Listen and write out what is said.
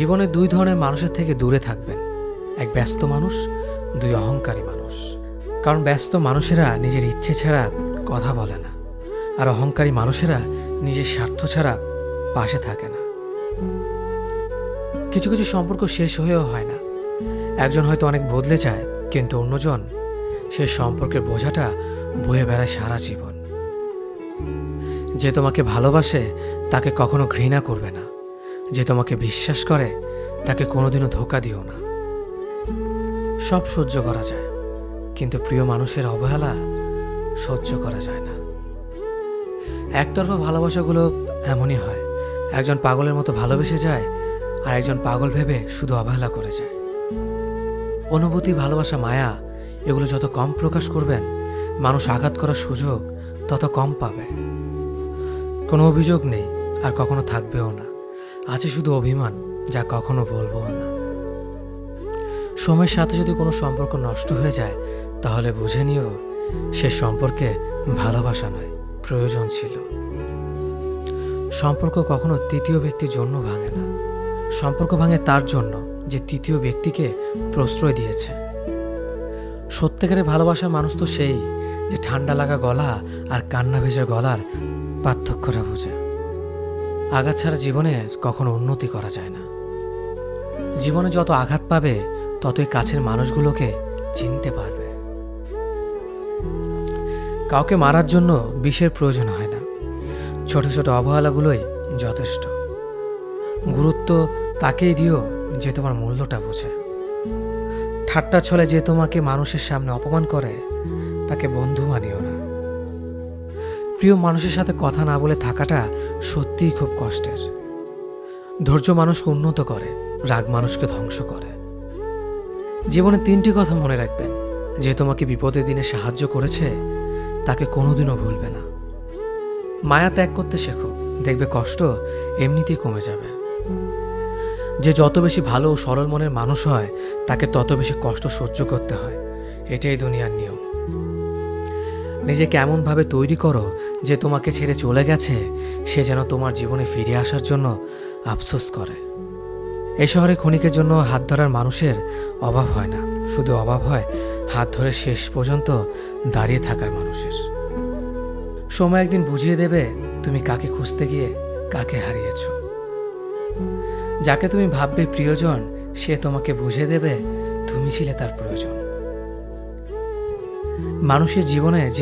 জীবনে দুই ধরনের মানুষের থেকে দূরে থাকবেন। এক ব্যস্ত মানুষ, দুই অহংকারী মানুষ। কারণ ব্যস্ত মানুষেরা নিজের ইচ্ছে ছাড়া কথা বলে না, আর অহংকারী মানুষেরা নিজের স্বার্থ ছাড়া পাশে থাকে না। কিছু কিছু সম্পর্ক শেষ হয়েও হয় না। একজন হয়তো অনেক বদলে যায়, কিন্তু অন্যজন সে সম্পর্কের বোঝাটা বয়ে বেড়ায় সারা জীবন। যে তোমাকে ভালোবাসে তাকে কখনো ঘৃণা করবে না, যে তোমাকে বিশ্বাস করে তাকে কোনোদিনও ধোঁকা দিও না। সব সহ্য করা যায়, কিন্তু প্রিয় মানুষের অবহেলা সহ্য করা যায় না। একতরফা ভালোবাসাগুলো এমনই হয়, একজন পাগলের মতো ভালোবেসে যায়, আর একজন পাগল ভেবে শুধু অবহেলা করে যায়। অনুভূতি, ভালোবাসা, মায়া এগুলো যত কম প্রকাশ করবেন, মানুষ আঘাত করার সুযোগ তত কম পাবে। কোনো অভিযোগ নেই, আর কখনো থাকবেও না। আছে শুধু অভিমান, যা কখনো বলবো না। সময়ের সাথে যদি কোনো সম্পর্ক নষ্ট হয়ে যায়, তাহলে বুঝে নিও সে সম্পর্কে ভালোবাসা নয়, প্রয়োজন ছিল। সম্পর্ক কখনো তৃতীয় ব্যক্তির জন্য ভাঙে না। সম্পর্ক ভাঙে তার জন্য যে তৃতীয় ব্যক্তিকে প্রশ্রয় দিয়েছে। সত্যিকারের ভালোবাসার মানুষ তো সেই যে ঠান্ডা লাগা গলা আর কান্না ভেজা গলার পার্থক্যটা বোঝে। আঘাত ছাড়া জীবনে কখনো উন্নতি করা যায় না। জীবনে যত আঘাত পাবে, ততই কাছের মানুষগুলোকে চিনতে পারবে। কাউকে মারার জন্য বিষের প্রয়োজন হয় না, ছোট ছোট অবহেলাগুলোই যথেষ্ট। গুরুত্ব তাকেই দিও যে তোমার মূল্যটা বোঝে। ঠাট্টা ছলে যে তোমাকে মানুষের সামনে অপমান করে, তাকে বন্ধু মানিও না। প্রিয় মানুষের সাথে কথা না বলে থাকাটা সত্যিই খুব কষ্টের। ধৈর্য মানুষকে উন্নত করে, রাগ মানুষকে ধ্বংস করে। জীবনে তিনটি কথা মনে রাখবেন: যে তোমাকে বিপদের দিনে সাহায্য করেছে তাকে কোনোদিনও ভুলবে না। মায়া ত্যাগ করতে শেখো, দেখবে কষ্ট এমনিতেই কমে যাবে। যে যত বেশি ভালো ও সরল মনের মানুষ হয়, তাকে তত বেশি কষ্ট সহ্য করতে হয়। এটাই দুনিয়ার নিয়ম। নিজেকে এমনভাবে তৈরি করো যে তোমাকে ছেড়ে চলে গেছে সে যেন তোমার জীবনে ফিরে আসার জন্য আফসোস করে। এই শহরে ক্ষণিকের জন্য হাত ধরার মানুষের অভাব হয় না, শুধু অভাব হয় হাত ধরে শেষ পর্যন্ত দাঁড়িয়ে থাকার মানুষের। সময় একদিন বুঝিয়ে দেবে তুমি কাকে খুঁজতে গিয়ে কাকে হারিয়েছ। যাকে তুমি ভাববে প্রিয়জন, সে তোমাকে বুঝিয়ে দেবে তুমি ছিলে তার প্রয়োজন। মানুষের জীবনে যে